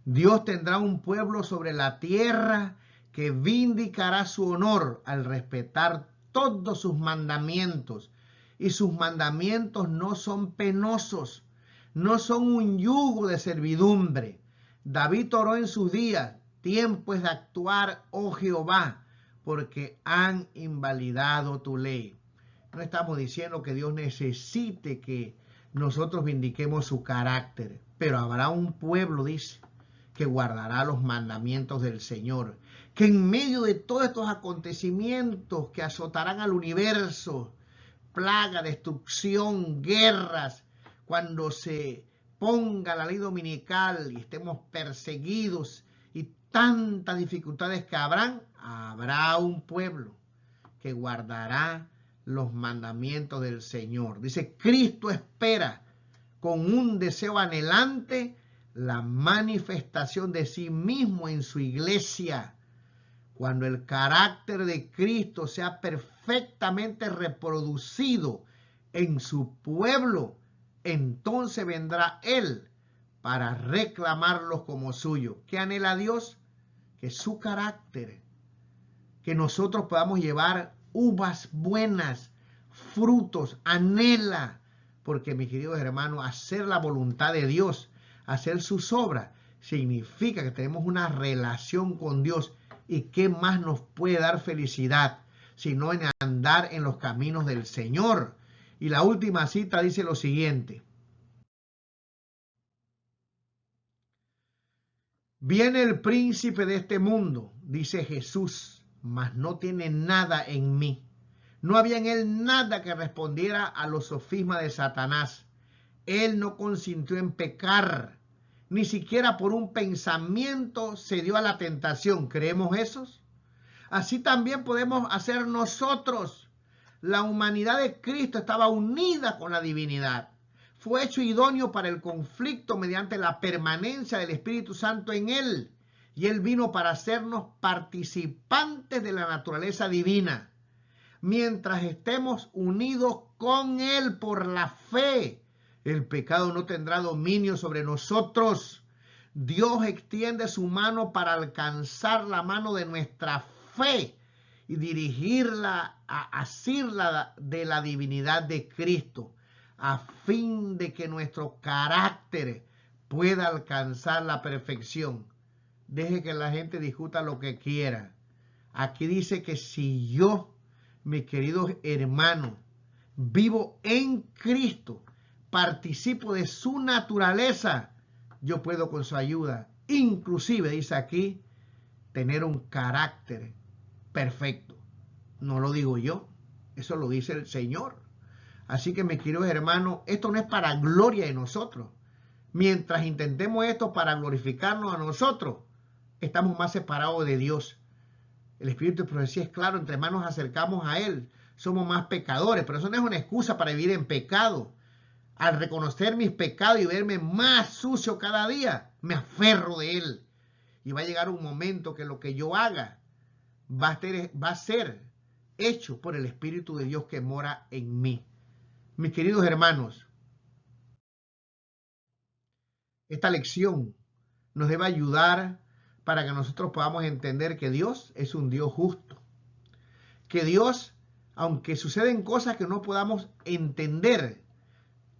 Dios tendrá un pueblo sobre la tierra que vindicará su honor al respetar todos sus mandamientos. Y sus mandamientos no son penosos, no son un yugo de servidumbre. David oró en sus días: tiempo es de actuar, oh Jehová, porque han invalidado tu ley. No estamos diciendo que Dios necesite que nosotros vindiquemos su carácter, pero habrá un pueblo, dice, que guardará los mandamientos del Señor, que en medio de todos estos acontecimientos que azotarán al universo, plaga, destrucción, guerras, cuando se ponga la ley dominical y estemos perseguidos y tantas dificultades que habrá un pueblo que guardará los mandamientos del Señor. Dice, Cristo espera con un deseo anhelante la manifestación de sí mismo en su iglesia. Cuando el carácter de Cristo sea perfectamente reproducido en su pueblo, entonces vendrá Él para reclamarlos como suyo. ¿Qué anhela Dios? Que su carácter, que nosotros podamos llevar uvas buenas, frutos, anhela. Porque, mis queridos hermanos, hacer la voluntad de Dios, hacer sus obras, significa que tenemos una relación con Dios. ¿Y qué más nos puede dar felicidad sino en andar en los caminos del Señor? Y la última cita dice lo siguiente: viene el príncipe de este mundo, dice Jesús, mas no tiene nada en mí. No había en él nada que respondiera a los sofismas de Satanás. Él no consintió en pecar, ni siquiera por un pensamiento se dio a la tentación. ¿Creemos esos? Así también podemos hacer nosotros. La humanidad de Cristo estaba unida con la divinidad. Fue hecho idóneo para el conflicto mediante la permanencia del Espíritu Santo en él. Y él vino para hacernos participantes de la naturaleza divina. Mientras estemos unidos con él por la fe, el pecado no tendrá dominio sobre nosotros. Dios extiende su mano para alcanzar la mano de nuestra fe y dirigirla a asirla de la divinidad de Cristo, a fin de que nuestro carácter pueda alcanzar la perfección. Deje que la gente discuta lo que quiera. Aquí dice que si yo, mis queridos hermanos, vivo en Cristo, participo de su naturaleza, yo puedo con su ayuda, inclusive, dice aquí, tener un carácter perfecto. No lo digo yo, eso lo dice el Señor. Así que, mis queridos hermanos, esto no es para gloria de nosotros. Mientras intentemos esto para glorificarnos a nosotros, estamos más separados de Dios. El espíritu de profecía es claro: entre más nos acercamos a Él, somos más pecadores. Pero eso no es una excusa para vivir en pecado. Al reconocer mis pecados y verme más sucio cada día, me aferro de Él. Y va a llegar un momento que lo que yo haga va a ser hecho por el Espíritu de Dios que mora en mí. Mis queridos hermanos, esta lección nos debe ayudar para que nosotros podamos entender que Dios es un Dios justo. Que Dios, aunque suceden cosas que no podamos entender,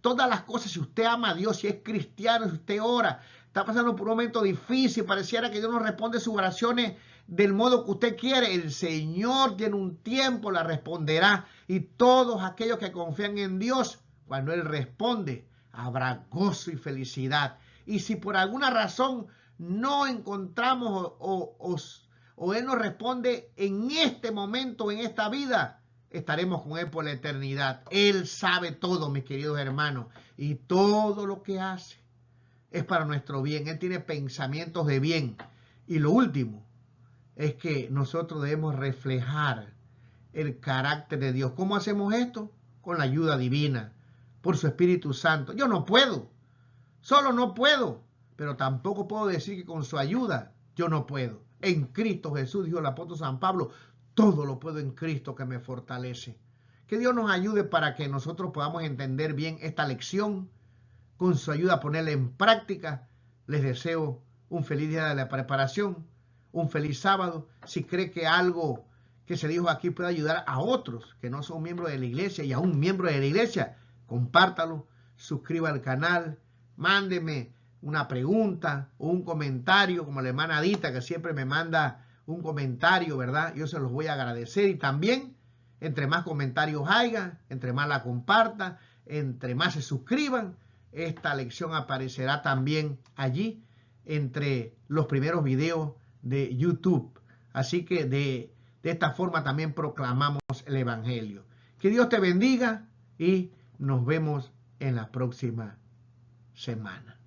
todas las cosas, si usted ama a Dios, si es cristiano, si usted ora, está pasando por un momento difícil, pareciera que Dios no responde sus oraciones del modo que usted quiere, el Señor tiene un tiempo, la responderá. Y todos aquellos que confían en Dios, cuando Él responde, habrá gozo y felicidad. Y si por alguna razón no encontramos o Él nos responde en este momento, en esta vida, estaremos con Él por la eternidad. Él sabe todo, mis queridos hermanos, y todo lo que hace es para nuestro bien. Él tiene pensamientos de bien. Y lo último es que nosotros debemos reflejar el carácter de Dios. ¿Cómo hacemos esto? Con la ayuda divina, por su Espíritu Santo. Yo no puedo. Solo no puedo, pero tampoco puedo decir que con su ayuda yo no puedo. En Cristo Jesús, dijo el apóstol San Pablo, todo lo puedo en Cristo que me fortalece. Que Dios nos ayude para que nosotros podamos entender bien esta lección, con su ayuda ponerla en práctica. Les deseo un feliz día de la preparación, un feliz sábado. Si cree que algo que se dijo aquí puede ayudar a otros que no son miembros de la iglesia y a un miembro de la iglesia, compártalo, suscriba al canal, mándeme una pregunta o un comentario, como la hermana Adita, que siempre me manda un comentario, ¿verdad? Yo se los voy a agradecer. Y también, entre más comentarios haya, entre más la compartan, entre más se suscriban, esta lección aparecerá también allí entre los primeros videos de YouTube. Así que de esta forma también proclamamos el Evangelio. Que Dios te bendiga y nos vemos en la próxima semana.